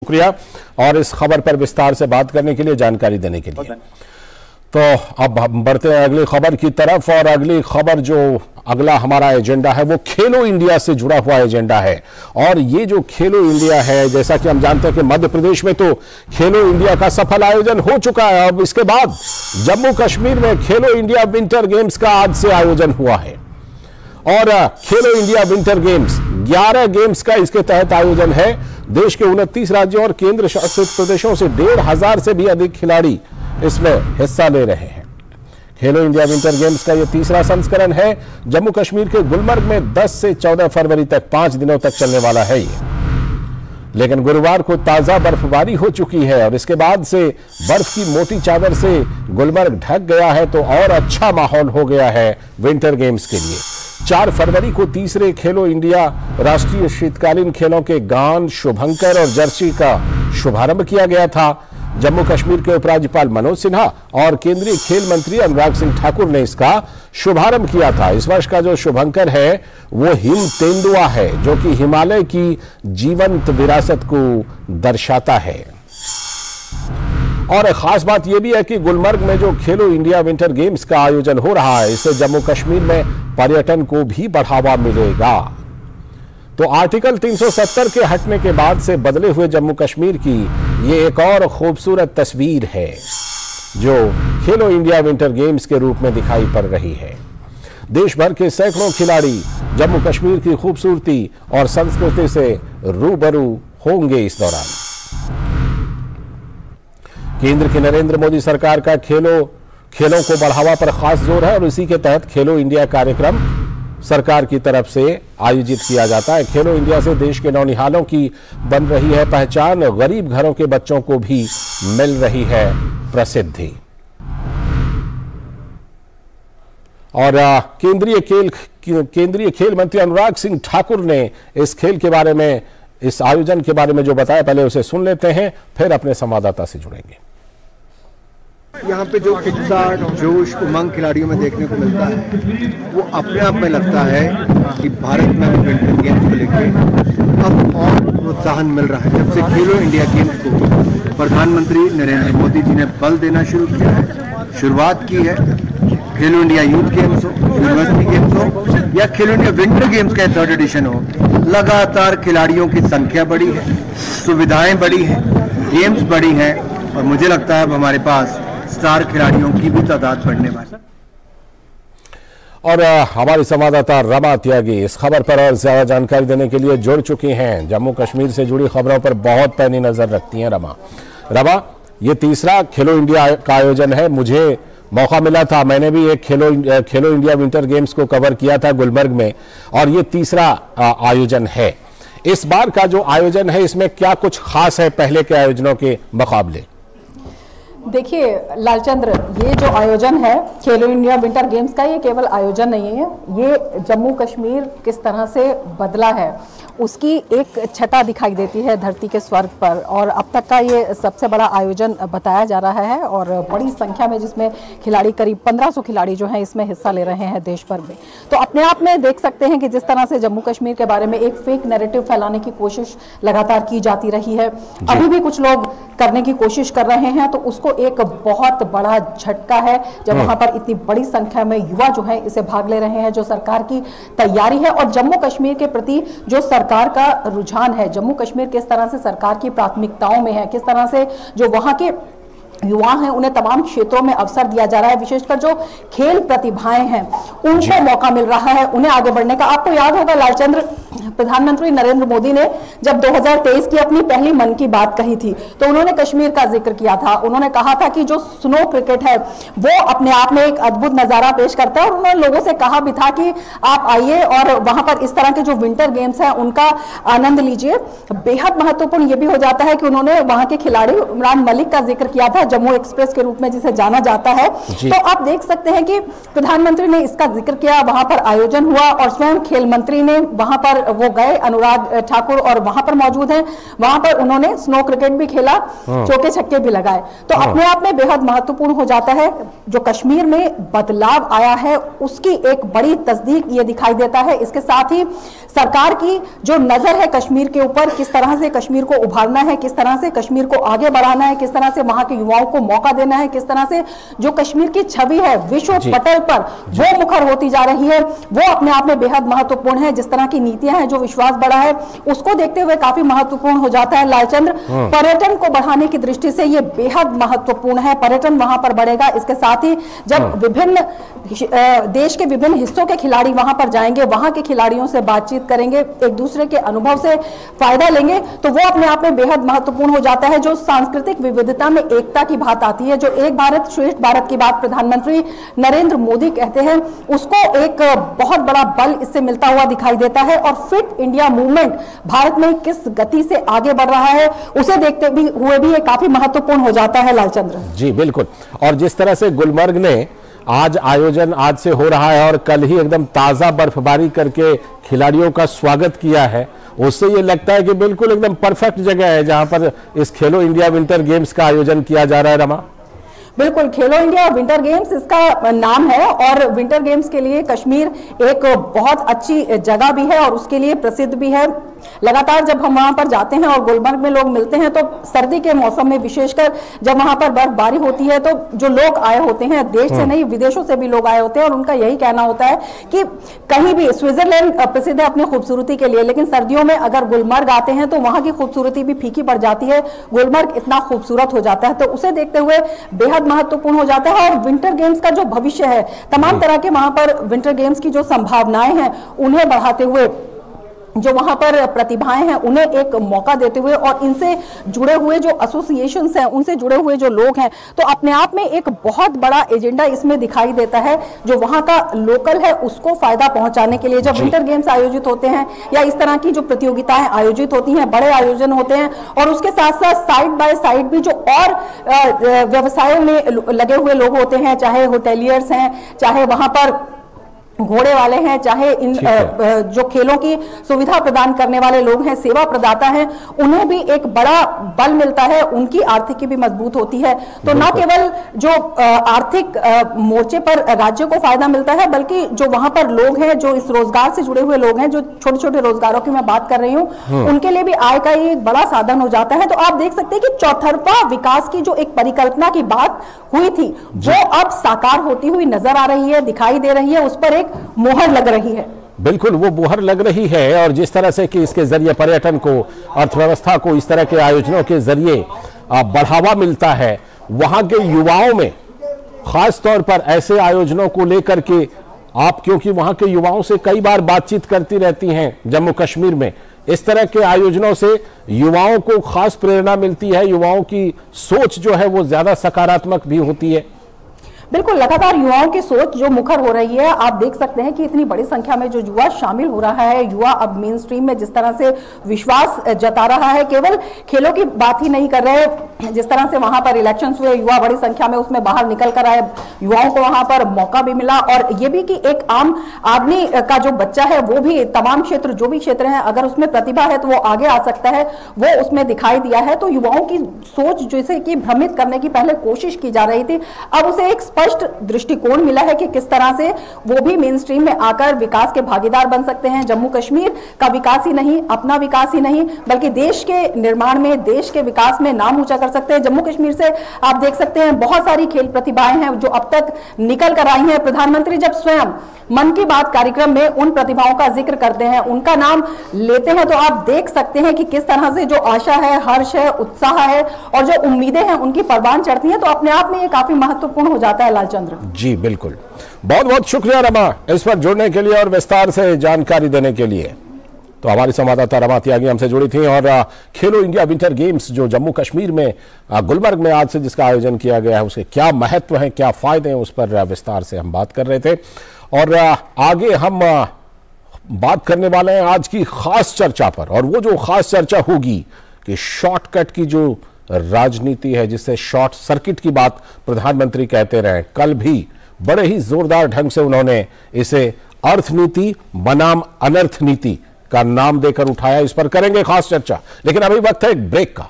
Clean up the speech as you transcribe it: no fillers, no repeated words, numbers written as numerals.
शुक्रिया और इस खबर पर विस्तार से बात करने के लिए, जानकारी देने के लिए। तो अब हम बढ़ते हैं अगली खबर की तरफ, और अगली खबर जो अगला हमारा एजेंडा है वो खेलो इंडिया से जुड़ा हुआ एजेंडा है। और ये जो खेलो इंडिया है, जैसा कि हम जानते हैं कि मध्य प्रदेश में तो खेलो इंडिया का सफल आयोजन हो चुका है। अब इसके बाद जम्मू कश्मीर में खेलो इंडिया विंटर गेम्स का आज से आयोजन हुआ है, और खेलो इंडिया विंटर गेम्स 11 गेम्स का इसके तहत आयोजन है। देश के 29 राज्यों और केंद्र शासित प्रदेशों से 1,500 से भी अधिक खिलाड़ी इसमें हिस्सा ले रहे हैं। खेलो इंडिया विंटर गेम्स का यह तीसरा संस्करण है। जम्मू कश्मीर के गुलमर्ग में 10 से 14 फरवरी तक 5 दिनों तक चलने वाला है ये, लेकिन गुरुवार को ताजा बर्फबारी हो चुकी है और इसके बाद से बर्फ की मोटी चादर से गुलमर्ग ढक गया है, तो और अच्छा माहौल हो गया है विंटर गेम्स के लिए। 4 फरवरी को तीसरे खेलो इंडिया राष्ट्रीय शीतकालीन खेलों के गान, शुभंकर और जर्सी का शुभारंभ किया गया था। जम्मू कश्मीर के उपराज्यपाल मनोज सिन्हा और केंद्रीय खेल मंत्री अनुराग सिंह ठाकुर ने इसका शुभारंभ किया था। इस वर्ष का जो शुभंकर है वो हिम तेंदुआ है, जो कि हिमालय की जीवंत विरासत को दर्शाता है। और खास बात यह भी है कि गुलमर्ग में जो खेलो इंडिया विंटर गेम्स का आयोजन हो रहा है, इससे जम्मू कश्मीर में पर्यटन को भी बढ़ावा मिलेगा। तो आर्टिकल 370 के हटने के बाद से बदले हुए जम्मू कश्मीर की ये एक और खूबसूरत तस्वीर है जो खेलो इंडिया विंटर गेम्स के रूप में दिखाई पड़ रही है। देश भर के सैकड़ों खिलाड़ी जम्मू कश्मीर की खूबसूरती और संस्कृति से रूबरू होंगे इस दौरान। केंद्र की नरेंद्र मोदी सरकार का खेलों को बढ़ावा पर खास जोर है और इसी के तहत खेलो इंडिया कार्यक्रम सरकार की तरफ से आयोजित किया जाता है। खेलो इंडिया से देश के नौनिहालों की बन रही है पहचान, गरीब घरों के बच्चों को भी मिल रही है प्रसिद्धि। और केंद्रीय खेल मंत्री अनुराग सिंह ठाकुर ने इस खेल के बारे में, इस आयोजन के बारे में जो बताया, पहले उसे सुन लेते हैं, फिर अपने संवाददाता से जुड़ेंगे। यहाँ पे जो उत्साह, जोश, उमंग खिलाड़ियों में देखने को मिलता है वो अपने आप में लगता है कि भारत में विंटर गेम्स को लेकर अब और प्रोत्साहन मिल रहा है। जब से खेलो इंडिया गेम्स को प्रधानमंत्री नरेंद्र मोदी जी ने बल देना शुरू किया है, शुरुआत की है, खेलो इंडिया यूथ गेम्स हो, यूनिवर्सिटी गेम्स हो या खेलो इंडिया विंटर गेम्स का 3rd एडिशन हो, लगातार खिलाड़ियों की संख्या बढ़ी है, सुविधाएं बढ़ी हैं, गेम्स बढ़ी हैं और मुझे लगता है अब हमारे पास स्टार खिलाड़ियों की भी तादाद बढ़ने वाली। और हमारी संवाददाता रमा त्यागी इस खबर पर और ज्यादा जानकारी देने के लिए जुड़ चुकी हैं। जम्मू कश्मीर से जुड़ी खबरों पर बहुत पैनी नजर रखती हैं रमा, ये तीसरा खेलो इंडिया का आयोजन है। मुझे मौका मिला था, मैंने भी एक खेलो इंडिया विंटर गेम्स को कवर किया था गुलमर्ग में, और ये तीसरा आयोजन है। इस बार का जो आयोजन है इसमें क्या कुछ खास है पहले के आयोजनों के मुकाबले? देखिए लालचंद्र, ये जो आयोजन है खेलो इंडिया विंटर गेम्स का, ये केवल आयोजन नहीं है, ये जम्मू कश्मीर किस तरह से बदला है उसकी एक छटा दिखाई देती है धरती के स्वर्ग पर। और अब तक का ये सबसे बड़ा आयोजन बताया जा रहा है और बड़ी संख्या में जिसमें खिलाड़ी, करीब 1500 खिलाड़ी जो हैं इसमें हिस्सा ले रहे हैं देश भर में। तो अपने आप में देख सकते हैं कि जिस तरह से जम्मू कश्मीर के बारे में एक फेक नैरेटिव फैलाने की कोशिश लगातार की जाती रही है, अभी भी कुछ लोग करने की कोशिश कर रहे हैं, तो उसको एक बहुत बड़ा झटका है जब वहां पर इतनी बड़ी संख्या में युवा जो है इसे भाग ले रहे हैं। जो सरकार की तैयारी है और जम्मू कश्मीर के प्रति जो सरकार का रुझान है, जम्मू कश्मीर किस तरह से सरकार की प्राथमिकताओं में है, किस तरह से जो वहां के युवा हैं उन्हें तमाम क्षेत्रों में अवसर दिया जा रहा है, विशेषकर जो खेल प्रतिभाएं हैं उनको मौका मिल रहा है उन्हें आगे बढ़ने का। आपको याद होगा लालचंद्र, प्रधानमंत्री नरेंद्र मोदी ने जब 2023 की अपनी पहली मन की बात कही थी तो उन्होंने कश्मीर का जिक्र किया था। उन्होंने कहा था कि जो स्नो क्रिकेट है वो अपने आप में एक अद्भुत नजारा पेश करता है और उन्होंने लोगों से कहा भी था कि आप आइए और वहां पर इस तरह के जो विंटर गेम्स हैं उनका आनंद लीजिए। बेहद महत्वपूर्ण ये भी हो जाता है कि उन्होंने वहां के खिलाड़ी इमरान मलिक का जिक्र किया था, जम्मू एक्सप्रेस के रूप में जिसे जाना जाता है। तो आप देख सकते हैं कि प्रधानमंत्री ने इसका जिक्र किया, वहां पर आयोजन हुआ और स्वयं खेल मंत्री ने वहां पर वो गए, अनुराग ठाकुर, और वहां पर मौजूद हैं। वहां पर उन्होंने स्नो क्रिकेट भी खेला, चौके छक्के भी लगाए। तो अपने आप में बेहद महत्वपूर्ण हो जाता है। जो कश्मीर में बदलाव आया है उसकी एक बड़ी तस्दीक ये दिखाई देता है। इसके साथ ही सरकार की जो नजर है कश्मीर के ऊपर, किस तरह से कश्मीर को उभारना है, किस तरह से कश्मीर को आगे बढ़ाना है, किस तरह से वहां के युवाओं को मौका देना है, किस तरह से जो कश्मीर की छवि है विश्व पटल पर वो मुखर होती जा रही है, वो अपने आप में बेहद महत्वपूर्ण है। जिस तरह की नीतियां हैं, जो विश्वास बढ़ा है, उसको देखते हुए काफी महत्वपूर्ण हो जाता है लालचंद्र। पर्यटन को बढ़ाने की दृष्टि से ये बेहद महत्वपूर्ण है। पर्यटन वहां पर बढ़ेगा। इसके साथ ही जब विभिन्न देश के विभिन्न हिस्सों के खिलाड़ी वहां पर जाएंगे, वहां के खिलाड़ियों से बातचीत करेंगे, एक दूसरे के अनुभव से फायदा लेंगे, तो वो अपने आप में बेहद महत्वपूर्ण हो जाता है। जो सांस्कृतिक विविधता में एकता की बात आती है, जो एक भारत श्रेष्ठ भारत की बात प्रधानमंत्री नरेंद्र मोदी कहते हैं, उसको एक बहुत बड़ा बल इससे मिलता हुआ दिखाई देता है। और फिट इंडिया मूवमेंट भारत में किस गति से आगे बढ़ रहा है, उसे देखते हुए भी ये काफी महत्वपूर्ण हो जाता है लालचंद्र जी। बिल्कुल। और जिस तरह से गुलमर्ग ने आज आयोजन आज से हो रहा है और कल ही एकदम ताजा बर्फबारी करके खिलाड़ियों का स्वागत किया है, उससे ये लगता है कि बिल्कुल एकदम परफेक्ट जगह है जहां पर इस खेलो इंडिया विंटर गेम्स का आयोजन किया जा रहा है। रमा, बिल्कुल, खेलो इंडिया विंटर गेम्स इसका नाम है और विंटर गेम्स के लिए कश्मीर एक बहुत अच्छी जगह भी है और उसके लिए प्रसिद्ध भी है। लगातार जब हम वहां पर जाते हैं और गुलमर्ग में लोग मिलते हैं तो सर्दी के मौसम में विशेषकर जब वहां पर बर्फबारी होती है तो जो लोग आए होते हैं, देश से नहीं विदेशों से भी लोग आए होते हैं, और उनका यही कहना होता है कि कहीं भी स्विट्जरलैंड प्रसिद्ध है अपनी खूबसूरती के लिए, लेकिन सर्दियों में अगर गुलमर्ग आते हैं तो वहां की खूबसूरती भी फीकी पड़ जाती है। गुलमर्ग इतना खूबसूरत हो जाता है, तो उसे देखते हुए बेहद महत्वपूर्ण हो जाता है। और विंटर गेम्स का जो भविष्य है, तमाम तरह के वहां पर विंटर गेम्स की जो संभावनाएं हैं उन्हें बढ़ाते हुए, जो वहां पर प्रतिभाएं हैं उन्हें एक मौका देते हुए, और इनसे जुड़े हुए जो एसोसिएशंस हैं, उनसे जुड़े हुए जो लोग हैं, तो अपने आप में एक बहुत बड़ा एजेंडा इसमें दिखाई देता है जो वहां का लोकल है उसको फायदा पहुंचाने के लिए। जब विंटर गेम्स आयोजित होते हैं या इस तरह की जो प्रतियोगिताएं आयोजित होती हैं, बड़े आयोजन होते हैं, और उसके साथ साथ साइड बाय साइड भी जो और व्यवसायों में लगे हुए लोग होते हैं, चाहे होटेलियर्स हैं, चाहे वहां पर घोड़े वाले हैं, चाहे इन जो खेलों की सुविधा प्रदान करने वाले लोग हैं, सेवा प्रदाता हैं, उन्हें भी एक बड़ा बल मिलता है, उनकी आर्थिकी भी मजबूत होती है। तो न केवल जो आर्थिक मोर्चे पर राज्य को फायदा मिलता है, बल्कि जो वहां पर लोग हैं, जो इस रोजगार से जुड़े हुए लोग हैं, जो छोटे छोटे रोजगारों की मैं बात कर रही हूँ, उनके लिए भी आय का एक बड़ा साधन हो जाता है। तो आप देख सकते हैं कि चौतरफा विकास की जो एक परिकल्पना की बात हुई थी, वो अब साकार होती हुई नजर आ रही है, दिखाई दे रही है, उस पर एक मोहर लग रही है। बिल्कुल, वो मोहर लग रही है। और जिस तरह से कि इसके जरिए पर्यटन को, अर्थव्यवस्था को इस तरह के आयोजनों के जरिए बढ़ावा मिलता है, वहां के युवाओं में खास तौर पर ऐसे आयोजनों को लेकर के आप, क्योंकि वहां के युवाओं से कई बार बातचीत करती रहती हैं जम्मू कश्मीर में, इस तरह के आयोजनों से युवाओं को खास प्रेरणा मिलती है, युवाओं की सोच जो है वो ज्यादा सकारात्मक भी होती है। बिल्कुल, लगातार युवाओं की सोच जो मुखर हो रही है, आप देख सकते हैं कि इतनी बड़ी संख्या में जो युवा शामिल हो रहा है, युवा अब मेन स्ट्रीम में जिस तरह से विश्वास जता रहा है, केवल खेलों की बात ही नहीं कर रहे, जिस तरह से वहां पर इलेक्शंस हुए, युवा बड़ी संख्या में उसमें बाहर निकल कर आए, युवाओं को वहां पर मौका भी मिला, और ये भी कि एक आम आदमी का जो बच्चा है वो भी तमाम क्षेत्र, जो भी क्षेत्र है, अगर उसमें प्रतिभा है तो वो आगे आ सकता है, वो उसमें दिखाई दिया है। तो युवाओं की सोच जैसे कि भ्रमित करने की पहले कोशिश की जा रही थी, अब उसे एक स्पष्ट दृष्टिकोण मिला है कि किस तरह से वो भी मेन स्ट्रीम में आकर विकास के भागीदार बन सकते हैं। जम्मू कश्मीर का विकास ही नहीं, अपना विकास ही नहीं, बल्कि देश के निर्माण में, देश के विकास में नाम ऊंचा कर सकते हैं। जम्मू कश्मीर से आप देख सकते हैं बहुत सारी खेल प्रतिभाएं हैं जो अब तक निकल कर आई हैं। प्रधानमंत्री जब स्वयं मन की बात कार्यक्रम में उन प्रतिभाओं का जिक्र करते हैं, उनका नाम लेते हैं, तो आप देख सकते हैं कि किस तरह से जो आशा है, हर्ष है, उत्साह है और जो उम्मीदें हैं उनकी परवान चढ़ती हैं। तो अपने आप में ये काफी महत्वपूर्ण हो जाता है लालचंद्र जी। बिल्कुल, बहुत बहुत शुक्रिया रमा इस पर जुड़ने के लिए और विस्तार से जानकारी देने के लिए। तो हमारी संवाददाता रमा त्यागी हमसे जुड़ी थी और खेलो इंडिया विंटर गेम्स जो जम्मू कश्मीर में गुलमर्ग में आज से जिसका आयोजन किया गया है, उसके क्या महत्व है, क्या फायदे हैं, उस पर विस्तार से हम बात कर रहे थे। और आगे हम बात करने वाले हैं आज की खास चर्चा पर, और वो जो खास चर्चा होगी कि शॉर्टकट की जो राजनीति है, जिससे शॉर्ट सर्किट की बात प्रधानमंत्री कहते रहे, कल भी बड़े ही जोरदार ढंग से उन्होंने इसे अर्थनीति बनाम अनर्थ नीति का नाम देकर उठाया, इस पर करेंगे खास चर्चा। लेकिन अभी वक्त है एक ब्रेक का।